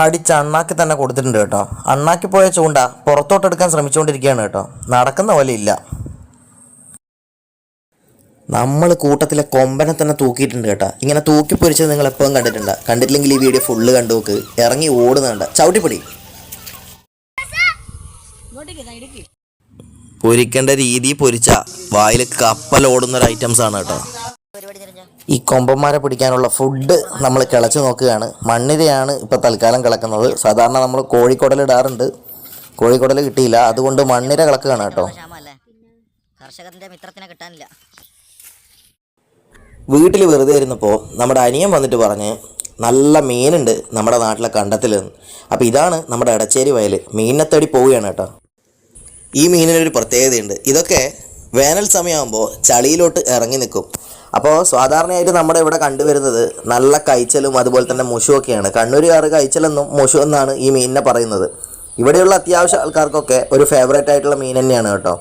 അടിച്ച് അണ്ണാക്കി തന്നെ കൊടുത്തിട്ടുണ്ട് കേട്ടോ. അണ്ണാക്കി പോയ ചൂണ്ട പുറത്തോട്ടെടുക്കാൻ ശ്രമിച്ചുകൊണ്ടിരിക്കുകയാണ് കേട്ടോ. നടക്കുന്ന പോലെ ഇല്ല. നമ്മൾ കൂട്ടത്തിലെ കൊമ്പനെ തന്നെ തൂക്കിയിട്ടുണ്ട് കേട്ടോ. ഇങ്ങനെ തൂക്കി പൊരിച്ചത് നിങ്ങൾ എപ്പോഴും കണ്ടിട്ടുണ്ട്. കണ്ടിട്ടില്ലെങ്കിൽ ഈ വീഡിയോ ഫുള്ള് കണ്ടു നോക്ക്. ഇറങ്ങി ഓടുന്നുണ്ട്. ചവിട്ടിപ്പൊടി പൊരിക്കേണ്ട രീതി പൊരിച്ച വായിൽ കപ്പൽ ഓടുന്നൊരു ഐറ്റംസ് ആണ് കേട്ടോ. ഈ കൊമ്പന്മാരെ പിടിക്കാനുള്ള ഫുഡ് നമ്മൾ കിളച്ച് നോക്കുകയാണ്. മണ്ണിരയാണ് ഇപ്പോൾ തൽക്കാലം കിളക്കുന്നത്. സാധാരണ നമ്മൾ കോഴിക്കുടൽ ഇടാറുണ്ട്. കോഴിക്കുടൽ കിട്ടിയില്ല, അതുകൊണ്ട് മണ്ണിര കിളക്കുകയാണ് കേട്ടോ. വീട്ടിൽ വെറുതെ ഇരുന്നപ്പോൾ നമ്മുടെ അനിയൻ വന്നിട്ട് പറഞ്ഞ് നല്ല മീനുണ്ട് നമ്മുടെ നാട്ടിലെ കണ്ടത്തിൽ. അപ്പോൾ ഇതാണ് നമ്മുടെ എടച്ചേരി വയൽ. മീനിനെ തേടി പോവുകയാണ് കേട്ടോ. ഈ മീനിനൊരു പ്രത്യേകതയുണ്ട്. ഇതൊക്കെ വേനൽ സമയമാകുമ്പോൾ ചളിയിലോട്ട് ഇറങ്ങി നിൽക്കും. അപ്പോൾ സാധാരണയായിട്ട് നമ്മുടെ ഇവിടെ കണ്ടുവരുന്നത് നല്ല കൈച്ചലും അതുപോലെ തന്നെ മുഷുമൊക്കെയാണ്. കണ്ണൂരുകാർ കൈച്ചലെന്നും മുഷു എന്നാണ് ഈ മീനിനെ പറയുന്നത്. ഇവിടെയുള്ള അത്യാവശ്യ ആൾക്കാർക്കൊക്കെ ഒരു ഫേവറേറ്റ് ആയിട്ടുള്ള മീൻ തന്നെയാണ് കേട്ടോ.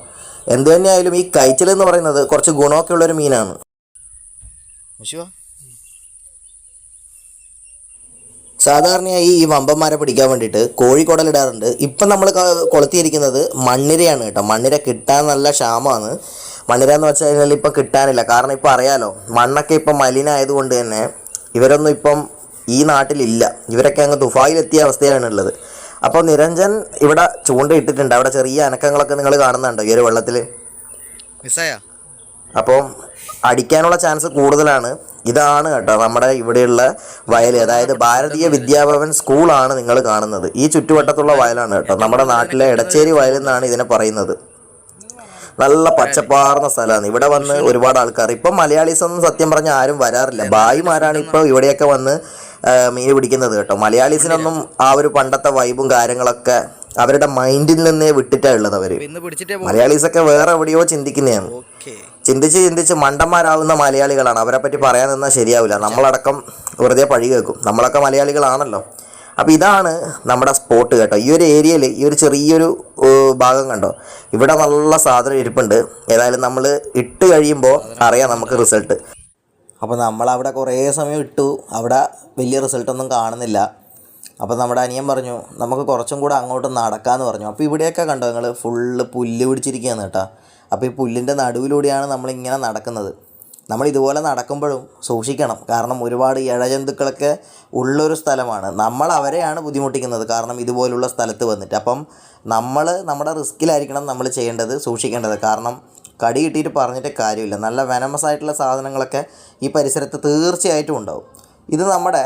എന്തു തന്നെയായാലും ഈ കൈച്ചൽ എന്ന് പറയുന്നത് കുറച്ച് ഗുണമൊക്കെ ഉള്ളൊരു മീനാണ്. സാധാരണയായി ഈ വമ്പന്മാരെ പിടിക്കാൻ വേണ്ടിയിട്ട് കോഴിക്കുടലിടാറുണ്ട്. ഇപ്പം നമ്മൾ കൊളുത്തിയിരിക്കുന്നത് മണ്ണിരയാണ് കേട്ടോ. മണ്ണിര കിട്ടാൻ നല്ല ക്ഷാമമാണ്. മണ്ണിര എന്ന് വെച്ച് കഴിഞ്ഞാൽ ഇപ്പം കിട്ടാനില്ല. കാരണം ഇപ്പം അറിയാലോ, മണ്ണൊക്കെ ഇപ്പം മലിനായതുകൊണ്ട് തന്നെ ഇവരൊന്നും ഇപ്പം ഈ നാട്ടിലില്ല. ഇവരൊക്കെ അങ്ങ് ദുബായിലെത്തിയ അവസ്ഥയിലാണ് ഉള്ളത്. അപ്പോൾ നിരഞ്ജൻ ഇവിടെ ചൂണ്ടയിട്ടിട്ടുണ്ട്. അവിടെ ചെറിയ അനക്കങ്ങളൊക്കെ നിങ്ങൾ കാണുന്നുണ്ടോ ഈ ഒരു വെള്ളത്തിൽ? അപ്പം അടിക്കാനുള്ള ചാൻസ് കൂടുതലാണ്. ഇതാണ് കേട്ടോ നമ്മുടെ ഇവിടെയുള്ള വയൽ. അതായത് ഭാരതീയ വിദ്യാഭവൻ സ്കൂളാണ് നിങ്ങൾ കാണുന്നത്. ഈ ചുറ്റുവട്ടത്തുള്ള വയലാണ് കേട്ടോ. നമ്മുടെ നാട്ടിലെ എടച്ചേരി വയൽ എന്നാണ് ഇതിനെ പറയുന്നത്. നല്ല പച്ചപ്പാർന്ന സ്ഥലമാണ്. ഇവിടെ വന്ന് ഒരുപാട് ആൾക്കാർ, ഇപ്പം മലയാളീസ് ഒന്നും സത്യം പറഞ്ഞാൽ ആരും വരാറില്ല. ഭായിമാരാണ് ഇപ്പോൾ ഇവിടെയൊക്കെ വന്ന് മീൻ പിടിക്കുന്നത് കേട്ടോ. മലയാളീസിനൊന്നും ആ ഒരു പണ്ടത്തെ വൈബും കാര്യങ്ങളൊക്കെ അവരുടെ മൈൻഡിൽ നിന്നേ വിട്ടിട്ടാണ് ഉള്ളത്. അവർ മലയാളീസൊക്കെ വേറെ എവിടെയോ ചിന്തിക്കുന്നതാണ്. ചിന്തിച്ച് മണ്ടന്മാരാവുന്ന മലയാളികളാണ്. അവരെ പറ്റി പറയാൻ നിന്നാൽ ശരിയാവില്ല. നമ്മളടക്കം വെറുതെ പഴി കേൾക്കും. നമ്മളൊക്കെ മലയാളികളാണല്ലോ. അപ്പോൾ ഇതാണ് നമ്മുടെ സ്പോട്ട് കേട്ടോ. ഈ ഒരു ഏരിയയിൽ ഈ ഒരു ചെറിയൊരു ഭാഗം കണ്ടോ, ഇവിടെ നല്ല സാധനം ഇരിപ്പുണ്ട്. ഏതായാലും നമ്മൾ ഇട്ട് കഴിയുമ്പോൾ അറിയാം നമുക്ക് റിസൾട്ട്. അപ്പോൾ നമ്മളവിടെ കുറേ സമയം ഇട്ടു. അവിടെ വലിയ റിസൾട്ടൊന്നും കാണുന്നില്ല. അപ്പോൾ നമ്മുടെ അനിയൻ പറഞ്ഞു നമുക്ക് കുറച്ചും കൂടെ അങ്ങോട്ട് നടക്കാമെന്ന് പറഞ്ഞു. അപ്പോൾ ഇവിടെയൊക്കെ കണ്ടോ നിങ്ങൾ, ഫുള്ള് പുല്ല് പിടിച്ചിരിക്കുകയാണ് കേട്ടോ. അപ്പോൾ ഈ പുല്ലിൻ്റെ നടുവിലൂടെയാണ് നമ്മളിങ്ങനെ നടക്കുന്നത്. നമ്മൾ ഇതുപോലെ നടക്കുമ്പോഴും സൂക്ഷിക്കണം. കാരണം ഒരുപാട് ഇഴജന്തുക്കളൊക്കെ ഉള്ളൊരു സ്ഥലമാണ്. നമ്മൾ അവരെയാണ് ബുദ്ധിമുട്ടിക്കുന്നത്, കാരണം ഇതുപോലുള്ള സ്ഥലത്ത് വന്നിട്ട്. അപ്പം നമ്മൾ നമ്മുടെ റിസ്ക്കിലായിരിക്കണം നമ്മൾ ചെയ്യേണ്ടത്, സൂക്ഷിക്കേണ്ടത്. കാരണം കടി കിട്ടിയിട്ട് പറഞ്ഞിട്ട് കാര്യമില്ല. നല്ല വെനമസ് ആയിട്ടുള്ള സാധനങ്ങളൊക്കെ ഈ പരിസരത്ത് തീർച്ചയായിട്ടും ഉണ്ടാവും. ഇത് നമ്മുടെ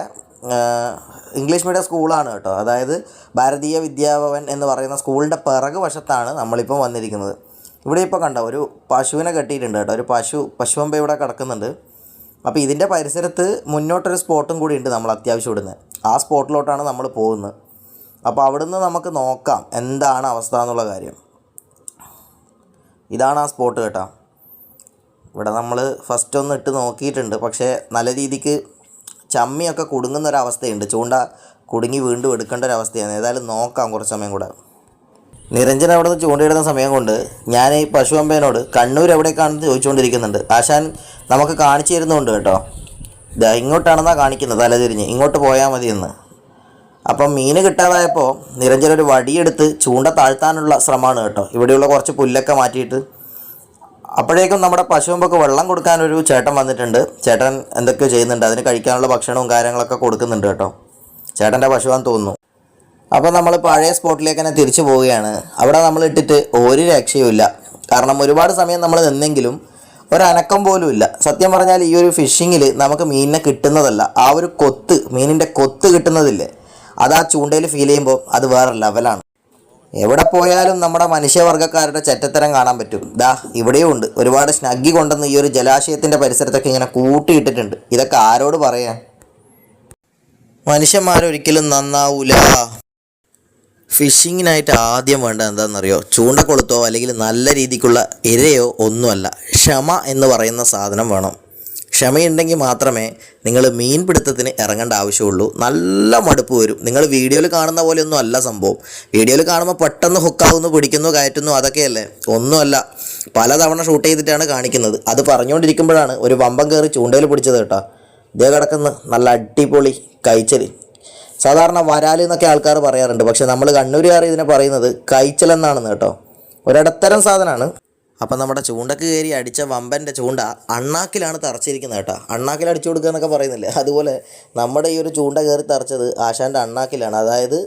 ഇംഗ്ലീഷ് മീഡിയം സ്കൂളാണ് കേട്ടോ. അതായത് ഭാരതീയ വിദ്യാഭവൻ എന്ന് പറയുന്ന സ്കൂളിൻ്റെ പിറകു വശത്താണ് നമ്മളിപ്പോൾ വന്നിരിക്കുന്നത്. ഇവിടെ ഇപ്പോൾ കണ്ടോ ഒരു പശുവിനെ കെട്ടിയിട്ടുണ്ട് കേട്ടോ. ഒരു പശുവമ്പ ഇവിടെ കിടക്കുന്നുണ്ട്. അപ്പോൾ ഇതിൻ്റെ പരിസരത്ത് മുന്നോട്ടൊരു സ്പോട്ടും കൂടി ഉണ്ട് നമ്മൾ അത്യാവശ്യം ഇടുന്നത്. ആ സ്പോട്ടിലോട്ടാണ് നമ്മൾ പോകുന്നത്. അപ്പോൾ അവിടുന്ന് നമുക്ക് നോക്കാം എന്താണ് അവസ്ഥ എന്നുള്ള കാര്യം. ഇതാണ് ആ സ്പോട്ട് കേട്ടോ. ഇവിടെ നമ്മൾ ഫസ്റ്റ് ഒന്ന് ഇട്ട് നോക്കിയിട്ടുണ്ട്. പക്ഷേ നല്ല രീതിക്ക് ചമ്മിയൊക്കെ കുടുങ്ങുന്നൊരവസ്ഥയുണ്ട്. ചൂണ്ട കുടുങ്ങി വീണ്ടും എടുക്കേണ്ട ഒരവസ്ഥയാണ്. ഏതായാലും നോക്കാം കുറച്ച് സമയം കൂടെ. നിരഞ്ജൻ അവിടെ നിന്ന് ചൂണ്ടയിടുന്ന സമയം കൊണ്ട് ഞാൻ ഈ പശുവമ്പേനോട് കണ്ണൂർ എവിടേക്കാണെന്ന് ചോദിച്ചുകൊണ്ടിരിക്കുന്നുണ്ട്. ആശാൻ നമുക്ക് കാണിച്ചു തരുന്നുണ്ട് കേട്ടോ. ഇതാ ഇങ്ങോട്ടാണെന്നാണ് കാണിക്കുന്നത്, തലതിരിഞ്ഞ് ഇങ്ങോട്ട് പോയാൽ മതിയെന്ന്. അപ്പം മീൻ കിട്ടാതായപ്പോൾ നിരഞ്ജൻ ഒരു വടിയെടുത്ത് ചൂണ്ട താഴ്ത്താനുള്ള ശ്രമമാണ് കേട്ടോ. ഇവിടെയുള്ള കുറച്ച് പുല്ലൊക്കെ മാറ്റിയിട്ട്. അപ്പോഴേക്കും നമ്മുടെ പശുവമ്പൊക്കെ വെള്ളം കൊടുക്കാനൊരു ചേട്ടൻ വന്നിട്ടുണ്ട്. ചേട്ടൻ എന്തൊക്കെയോ ചെയ്യുന്നുണ്ട്. അതിന് കഴിക്കാനുള്ള ഭക്ഷണവും കാര്യങ്ങളൊക്കെ കൊടുക്കുന്നുണ്ട് കേട്ടോ. ചേട്ടൻ്റെ പശുവാന്ന് തോന്നുന്നു. അപ്പോൾ നമ്മൾ പഴയ സ്പോട്ടിലേക്ക് തന്നെ തിരിച്ചു പോവുകയാണ്. അവിടെ നമ്മൾ ഇട്ടിട്ട് ഒരു രക്ഷയുമില്ല. കാരണം ഒരുപാട് സമയം നമ്മൾ നിന്നെങ്കിലും ഒരനക്കം പോലും ഇല്ല. സത്യം പറഞ്ഞാൽ ഈ ഒരു ഫിഷിങ്ങിൽ നമുക്ക് മീനിനെ കിട്ടുന്നതല്ല, ആ ഒരു കൊത്ത്, മീനിൻ്റെ കൊത്ത് കിട്ടുന്നതില്ലേ, അത് ആ ചൂണ്ടയിൽ ഫീൽ ചെയ്യുമ്പോൾ അത് വേറെ ലെവലാണ്. എവിടെ പോയാലും നമ്മുടെ മനുഷ്യവർഗ്ഗക്കാരുടെ ചെറ്റത്തരം കാണാൻ പറ്റും. ദാ ഇവിടെയും ഉണ്ട്. ഒരുപാട് സ്നഗ്ഗി കൊണ്ടുവന്ന് ഈ ഒരു ജലാശയത്തിൻ്റെ പരിസരത്തൊക്കെ ഇങ്ങനെ കൂട്ടിയിട്ടിട്ടുണ്ട്. ഇതൊക്കെ ആരോട് പറയാൻ? മനുഷ്യന്മാരൊരിക്കലും നന്നാവൂല. ഫിഷിങ്ങിനായിട്ട് ആദ്യം വേണ്ടത് എന്താണെന്നറിയോ? ചൂണ്ടക്കൊളുത്തോ അല്ലെങ്കിൽ നല്ല രീതിക്കുള്ള ഇരയോ ഒന്നുമല്ല, ക്ഷമ എന്ന് പറയുന്ന സാധനം വേണം. ക്ഷമയുണ്ടെങ്കിൽ മാത്രമേ നിങ്ങൾ മീൻപിടുത്തത്തിന് ഇറങ്ങേണ്ട ആവശ്യമുള്ളൂ. നല്ല മടുപ്പ് വരും. നിങ്ങൾ വീഡിയോയിൽ കാണുന്ന പോലെയൊന്നും അല്ല സംഭവം. വീഡിയോയിൽ കാണുമ്പോൾ പെട്ടെന്ന് ഹുക്കാവുന്നു, പിടിക്കുന്നു, കയറ്റുന്നു, അതൊക്കെയല്ലേ. ഒന്നുമല്ല, പലതവണ ഷൂട്ട് ചെയ്തിട്ടാണ് കാണിക്കുന്നത്. അത് പറഞ്ഞുകൊണ്ടിരിക്കുമ്പോഴാണ് ഒരു വമ്പം കയറി ചൂണ്ടയിൽ പിടിച്ചത് കേട്ടോ. ഇതേ കിടക്കുന്ന നല്ല അടിപൊളി കൈച്ചൽ. സാധാരണ വരാല് എന്നൊക്കെ ആൾക്കാർ പറയാറുണ്ട്, പക്ഷെ നമ്മൾ കണ്ണൂരുകാർ ഇതിനെ പറയുന്നത് കൈച്ചലെന്നാണെന്ന് കേട്ടോ. ഒരിടത്തരം സാധനമാണ്. അപ്പം നമ്മുടെ ചൂണ്ടക്ക് കയറി അടിച്ച വമ്പൻ്റെ ചൂണ്ട അണ്ണാക്കിലാണ് തറച്ചിരിക്കുന്നത് കേട്ടോ. അണ്ണാക്കിൽ അടിച്ചു കൊടുക്കുക എന്നൊക്കെ പറയുന്നില്ലേ, അതുപോലെ നമ്മുടെ ഈ ഒരു ചൂണ്ട കയറി തറച്ചത് ആശാൻ്റെ അണ്ണാക്കിലാണ്. അതായത്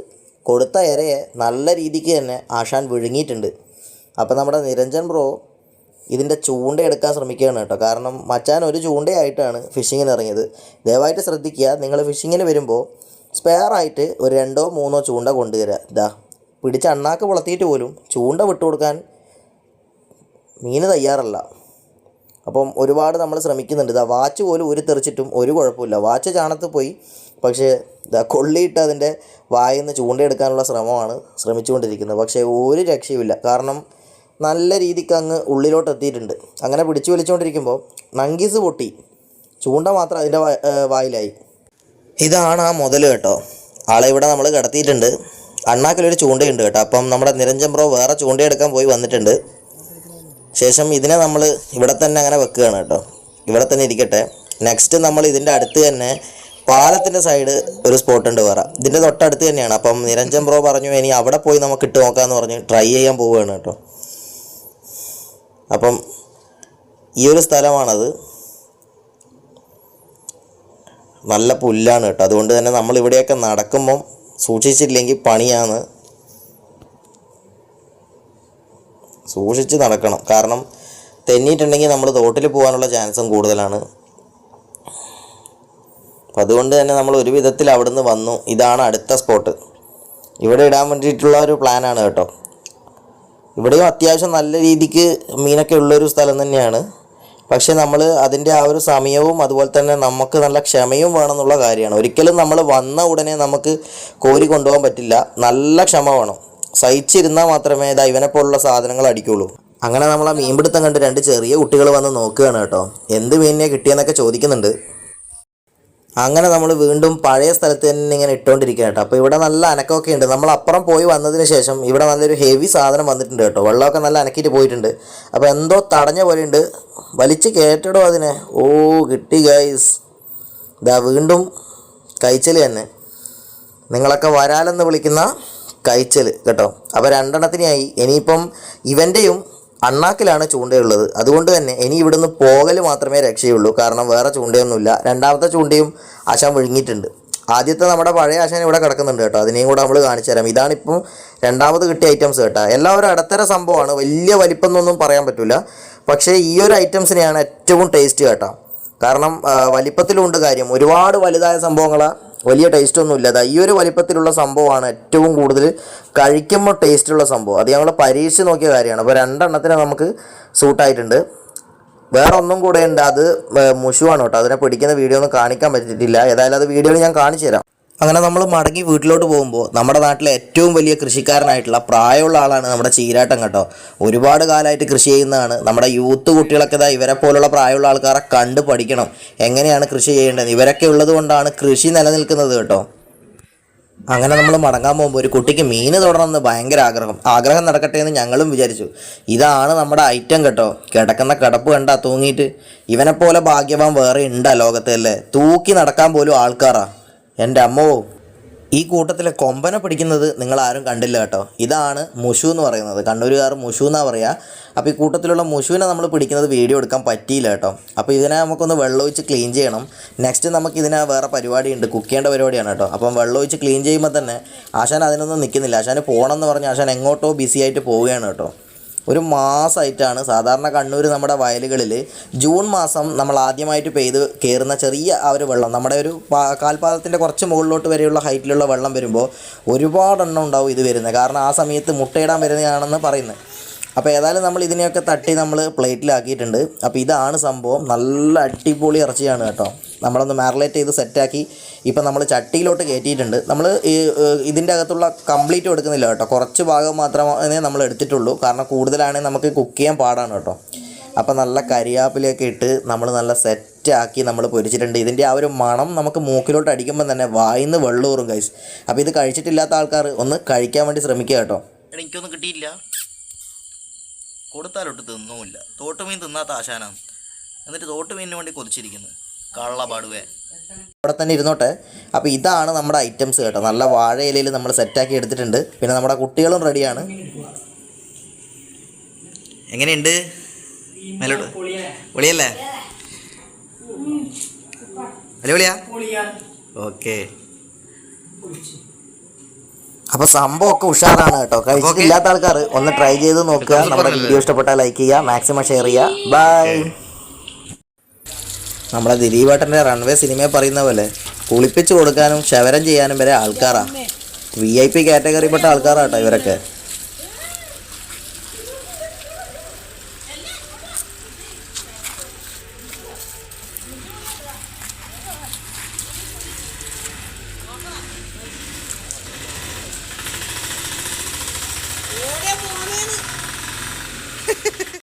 കൊടുത്ത ഇരയെ നല്ല രീതിക്ക് തന്നെ ആശാൻ വിഴുങ്ങിയിട്ടുണ്ട്. അപ്പം നമ്മുടെ നിരഞ്ജൻ ബ്രോ ഇതിൻ്റെ ചൂണ്ട എടുക്കാൻ ശ്രമിക്കുകയാണ് കേട്ടോ. കാരണം മച്ചാൻ ഒരു ചൂണ്ടയായിട്ടാണ് ഫിഷിങ്ങിന് ഇറങ്ങിയത്. ദയവായിട്ട് ശ്രദ്ധിക്കുക, നിങ്ങൾ ഫിഷിങ്ങിന് വരുമ്പോൾ സ്പെയറായിട്ട് ഒരു 2-3 ചൂണ്ട കൊണ്ടുവരിക. ഇതാ പിടിച്ച അണ്ണാക്ക് പുളത്തിയിട്ട് പോലും ചൂണ്ട വിട്ടുകൊടുക്കാൻ മീന് തയ്യാറല്ല. അപ്പം ഒരുപാട് നമ്മൾ ശ്രമിക്കുന്നുണ്ട്. ഇതാ വാച്ച് പോലും തെറിച്ചിട്ടും ഒരു കുഴപ്പമില്ല. വാച്ച് ചാണത്ത് പോയി, പക്ഷേ ഇതാ കൊള്ളിയിട്ട് അതിൻ്റെ വായിൽ നിന്ന് ചൂണ്ടയെടുക്കാനുള്ള ശ്രമിച്ചുകൊണ്ടിരിക്കുന്നത്. പക്ഷേ ഒരു രക്ഷയുമില്ല. കാരണം നല്ല രീതിക്ക് അങ്ങ് ഉള്ളിലോട്ട് എത്തിയിട്ടുണ്ട്. അങ്ങനെ പിടിച്ചു വലിച്ചുകൊണ്ടിരിക്കുമ്പോൾ നങ്കീസ് പൊട്ടി, ചൂണ്ട മാത്രം അതിൻ്റെ വായിലായി. ഇതാണ് ആ മുതൽ കേട്ടോ. ആളെ ഇവിടെ നമ്മൾ കിടത്തിയിട്ടുണ്ട്. അണ്ണാക്കിലൊരു ചൂണ്ടയുണ്ട് കേട്ടോ. അപ്പം നമ്മുടെ നിരഞ്ജൻ ബ്രോ വേറെ ചൂണ്ടയെടുക്കാൻ പോയി വന്നിട്ടുണ്ട്. ശേഷം ഇതിനെ നമ്മൾ ഇവിടെ തന്നെ അങ്ങനെ വെക്കുകയാണ് കേട്ടോ. ഇവിടെ തന്നെ ഇരിക്കട്ടെ. നെക്സ്റ്റ് നമ്മൾ ഇതിൻ്റെ അടുത്ത് തന്നെ പാലത്തിൻ്റെ സൈഡ് ഒരു സ്പോട്ടുണ്ട് വേറെ, ഇതിൻ്റെ തൊട്ടടുത്ത് തന്നെയാണ്. അപ്പം നിരഞ്ജൻ ബ്രോ പറഞ്ഞു ഇനി അവിടെ പോയി നമുക്ക് ഇട്ട് നോക്കാമെന്ന് പറഞ്ഞ് ട്രൈ ചെയ്യാൻ പോവുകയാണ് കേട്ടോ. അപ്പം ഈ ഒരു സ്ഥലമാണത്. നല്ല പുല്ലാണ് കേട്ടോ. അതുകൊണ്ട് തന്നെ നമ്മൾ ഇവിടെയൊക്കെ നടക്കുമ്പം സൂക്ഷിച്ചില്ലെങ്കിൽ പണിയാണ്. സൂക്ഷിച്ച് നടക്കണം. കാരണം തെന്നിയിട്ടുണ്ടെങ്കിൽ നമ്മൾ തോട്ടിൽ പോകാനുള്ള ചാൻസും കൂടുതലാണ്. അപ്പം അതുകൊണ്ട് തന്നെ നമ്മൾ ഒരു വിധത്തിൽ അവിടെ നിന്ന് വന്നു. ഇതാണ് അടുത്ത സ്പോട്ട്. ഇവിടെ ഇടാൻ വേണ്ടിയിട്ടുള്ള ഒരു പ്ലാനാണ് കേട്ടോ. ഇവിടെയും അത്യാവശ്യം നല്ല രീതിക്ക് മീനൊക്കെ ഉള്ളൊരു സ്ഥലം തന്നെയാണ്. പക്ഷേ നമ്മൾ അതിൻ്റെ ആ ഒരു സമയവും അതുപോലെ തന്നെ നമുക്ക് നല്ല ക്ഷമയും വേണമെന്നുള്ള കാര്യമാണ്. ഒരിക്കലും നമ്മൾ വന്ന ഉടനെ നമുക്ക് കോരി കൊണ്ടുപോകാൻ പറ്റില്ല. നല്ല ക്ഷമ വേണം. സഹിച്ചിരുന്നാൽ മാത്രമേ ഇവനെ പോലുള്ള സാധനങ്ങൾ അടിക്കുള്ളൂ. അങ്ങനെ നമ്മൾ ആ മീൻപിടുത്തം കണ്ട് 2 ചെറിയ കുട്ടികൾ വന്ന് നോക്കുകയാണ് കേട്ടോ. എന്ത് മീനിനെ കിട്ടിയെന്നൊക്കെ ചോദിക്കുന്നുണ്ട്. അങ്ങനെ നമ്മൾ വീണ്ടും പഴയ സ്ഥലത്ത് തന്നെ ഇങ്ങനെ ഇട്ടുകൊണ്ടിരിക്കുക കേട്ടോ. അപ്പോൾ ഇവിടെ നല്ല അനക്കമൊക്കെ ഉണ്ട്. നമ്മൾ അപ്പുറം പോയി വന്നതിന് ശേഷം ഇവിടെ നല്ലൊരു ഹെവി സാധനം വന്നിട്ടുണ്ട് കേട്ടോ. വെള്ളമൊക്കെ നല്ല അനക്കിയിട്ട് പോയിട്ടുണ്ട്. അപ്പോൾ എന്തോ തടഞ്ഞ പോലെ ഉണ്ട്. വലിച്ച് കയറ്റിടോ അതിനെ. ഓ കിട്ടി ഗൈസ്. ഇതാ വീണ്ടും കൈച്ചൽ തന്നെ. നിങ്ങളൊക്കെ വരാലെന്ന് വിളിക്കുന്ന കൈച്ചൽ കേട്ടോ. അപ്പോൾ 2 എണ്ണത്തിനായി. ഇനിയിപ്പം ഇവൻ്റെയും അണ്ണാക്കിലാണ് ചൂണ്ടയുള്ളത്. അതുകൊണ്ട് തന്നെ ഇനി ഇവിടുന്ന് പോകൽ മാത്രമേ രക്ഷയുള്ളൂ. കാരണം വേറെ ചൂണ്ടയൊന്നുമില്ല. രണ്ടാമത്തെ ചൂണ്ടയും ആശാൻ വിഴുങ്ങിയിട്ടുണ്ട്. ആദ്യത്തെ നമ്മുടെ പഴയ ആശാൻ ഇവിടെ കിടക്കുന്നുണ്ട് കേട്ടോ. അതിനെയും കൂടെ നമ്മൾ കാണിച്ചു തരാം. ഇതാണിപ്പം രണ്ടാമത് കിട്ടിയ ഐറ്റംസ് കേട്ടോ. എല്ലാവരും ഇടത്തര സംഭവമാണ്. വലിയ വലിപ്പമൊന്നും പറയാൻ പറ്റില്ല. പക്ഷേ ഈ ഒരു ഐറ്റംസിനെയാണ് ഏറ്റവും ടേസ്റ്റ് കേട്ടോ. കാരണം വലിപ്പത്തിലുണ്ട് കാര്യം. ഒരുപാട് വലുതായ സംഭവങ്ങളാണ് വലിയ ടേസ്റ്റൊന്നുമില്ല. ഈ ഒരു വലിപ്പത്തിലുള്ള സംഭവമാണ് ഏറ്റവും കൂടുതൽ കഴിക്കുമ്പോൾ ടേസ്റ്റുള്ള സംഭവം. അത് ഞങ്ങൾ പരീക്ഷിച്ച് നോക്കിയ കാര്യമാണ്. അപ്പോൾ 2 എണ്ണത്തിന് നമുക്ക് സൂട്ടായിട്ടുണ്ട്. വേറെ ഒന്നും കൂടെ ഉണ്ട്. അത് മുഷുവാണ് കേട്ടോ. അതിനെ പിടിക്കുന്ന വീഡിയോ ഒന്നും കാണിക്കാൻ പറ്റിയിട്ടില്ല. ഏതായാലും അത് വീഡിയോയിൽ ഞാൻ കാണിച്ചു തരാം. അങ്ങനെ നമ്മൾ മടങ്ങി വീട്ടിലോട്ട് പോകുമ്പോൾ നമ്മുടെ നാട്ടിലെ ഏറ്റവും വലിയ കൃഷിക്കാരനായിട്ടുള്ള പ്രായമുള്ള ആളാണ് നമ്മുടെ ചീരാട്ടൻ കേട്ടോ. ഒരുപാട് കാലമായിട്ട് കൃഷി ചെയ്യുന്നതാണ്. നമ്മുടെ യൂത്ത് കുട്ടികളൊക്കെ ഇവരെ പോലുള്ള പ്രായമുള്ള ആൾക്കാരെ കണ്ട് പഠിക്കണം എങ്ങനെയാണ് കൃഷി ചെയ്യേണ്ടത്. ഇവരൊക്കെ ഉള്ളത് കൊണ്ടാണ് കൃഷി നിലനിൽക്കുന്നത് കേട്ടോ. അങ്ങനെ നമ്മൾ മടങ്ങാൻ പോകുമ്പോൾ ഒരു കുട്ടിക്ക് മീൻ തൊടണമെന്ന് ഭയങ്കര ആഗ്രഹം നടക്കട്ടെ എന്ന് ഞങ്ങളും വിചാരിച്ചു. ഇതാണ് നമ്മുടെ ഐറ്റം കേട്ടോ. കിടക്കുന്ന കിടപ്പ് കണ്ടാ തൂങ്ങിയിട്ട്. ഇവനെപ്പോലെ ഭാഗ്യവാൻ വേറെ ഉണ്ടാ ലോകത്തല്ലേ. തൂക്കി നടക്കാൻ പോലും ആൾക്കാരാ. എൻ്റെ അമ്മോ. ഈ കൂട്ടത്തിലെ കൊമ്പനെ പിടിക്കുന്നത് നിങ്ങളാരും കണ്ടില്ല കേട്ടോ. ഇതാണ് മുഷു എന്ന് പറയുന്നത്. കണ്ണൂരുകാർ മുഷു എന്നാണ് പറയുക. അപ്പോൾ ഈ കൂട്ടത്തിലുള്ള മുഷുവിനെ നമ്മൾ പിടിക്കുന്നത് വീഡിയോ എടുക്കാൻ പറ്റിയില്ല കേട്ടോ. അപ്പോൾ ഇതിനെ നമുക്കൊന്ന് വെള്ളമൊഴിച്ച് ക്ലീൻ ചെയ്യണം. നെക്സ്റ്റ് നമുക്ക് ഇതിനെ വേറെ പരിപാടിയുണ്ട്, കുക്ക് ചെയ്യേണ്ട പരിപാടിയാണ് കേട്ടോ. അപ്പം വെള്ളമൊഴിച്ച് ക്ലീൻ ചെയ്യുമ്പോൾ തന്നെ ആശാൻ അതിനൊന്നും നിൽക്കുന്നില്ല. ആശാൻ പോകണം എന്ന് പറഞ്ഞ് ആശാൻ എങ്ങോട്ടോ ബിസി ആയിട്ട് പോവുകയാണ് കേട്ടോ. ഒരു മാസമായിട്ടാണ് സാധാരണ കണ്ണൂർ നമ്മുടെ വയലുകളിൽ ജൂൺ മാസം നമ്മൾ ആദ്യമായിട്ട് പെയ്ത് കയറുന്ന ചെറിയ ആ ഒരു വെള്ളം, നമ്മുടെ ഒരു കാൽപാദത്തിൻ്റെ കുറച്ച് മുകളിലോട്ട് വരെയുള്ള ഹൈറ്റിലുള്ള വെള്ളം വരുമ്പോൾ ഒരുപാടെണ്ണം ഉണ്ടാവും ഇത് വരുന്നത്. കാരണം ആ സമയത്ത് മുട്ടയിടാൻ വരുന്നതാണെന്ന് പറയുന്നത്. അപ്പോൾ ഏതായാലും നമ്മൾ ഇതിനെയൊക്കെ തട്ടി നമ്മൾ പ്ലേറ്റിലാക്കിയിട്ടുണ്ട്. അപ്പോൾ ഇതാണ് സംഭവം. നല്ല അടിപൊളി ഇറച്ചിയാണ് കേട്ടോ. നമ്മളൊന്ന് മാറിനേറ്റ് ചെയ്ത് സെറ്റാക്കി ഇപ്പം നമ്മൾ ചട്ടിയിലോട്ട് കയറ്റിയിട്ടുണ്ട്. നമ്മൾ ഇതിൻ്റെ അകത്തുള്ള കംപ്ലീറ്റ് എടുക്കുന്നില്ല കേട്ടോ. കുറച്ച് ഭാഗം മാത്രമേ നമ്മൾ എടുത്തിട്ടുള്ളൂ. കാരണം കൂടുതലാണെങ്കിൽ നമുക്ക് കുക്ക് ചെയ്യാൻ പാടാണ് കേട്ടോ. അപ്പോൾ നല്ല കരിയാപ്പിലൊക്കെ ഇട്ട് നമ്മൾ നല്ല സെറ്റാക്കി നമ്മൾ പൊരിച്ചിട്ടുണ്ട്. ഇതിൻ്റെ ആ ഒരു മണം നമുക്ക് മൂക്കിലോട്ട് അടിക്കുമ്പോൾ തന്നെ വായിന്ന് വെള്ളൂറും ഗൈസ്. അപ്പോൾ ഇത് കഴിച്ചിട്ടില്ലാത്ത ആൾക്കാർ ഒന്ന് കഴിക്കാൻ വേണ്ടി ശ്രമിക്കുക കേട്ടോ. എനിക്കൊന്നും കിട്ടിയില്ല, കൊടുത്താലൊട്ട് തിന്നുമില്ല. തോട്ടുമീൻ തിന്നാത്ത ആശാനാണ്. എന്നിട്ട് തോട്ടുമീനിന് വേണ്ടി കൊതിച്ചിരിക്കുന്നത്. കള്ളപാടുവേ ഇവിടെ തന്നെ ഇരുന്നോട്ടെ. അപ്പോൾ ഇതാണ് നമ്മുടെ ഐറ്റംസ് കേട്ടോ. നല്ല വാഴ ഇലയിൽ നമ്മൾ സെറ്റാക്കി എടുത്തിട്ടുണ്ട്. പിന്നെ നമ്മുടെ കുട്ടികളും റെഡിയാണ്. എങ്ങനെയുണ്ട്? മേലോട്ട് പൊളിയല്ലേ? അടിപൊളിയാ? ഓക്കെ. അപ്പോൾ സംഭവമൊക്കെ ഉഷാറാണ് കേട്ടോ. കഴിച്ചിട്ടില്ലാത്ത ആൾക്കാർ ഒന്ന് ട്രൈ ചെയ്ത് നോക്കുക. നമ്മുടെ വീഡിയോ ഇഷ്ടപ്പെട്ടാൽ ലൈക്ക് ചെയ്യുക, മാക്സിമം ഷെയർ ചെയ്യുക. ബൈ. നമ്മുടെ ദിലീപേട്ടൻ്റെ റൺവേ സിനിമയെ പറയുന്ന പോലെ കുളിപ്പിച്ച് കൊടുക്കാനും ക്ഷവരം ചെയ്യാനും വരെ ആൾക്കാരാണ്. VIP കാറ്റഗറിപ്പെട്ട ആൾക്കാരാട്ടോ ഇവരൊക്കെ.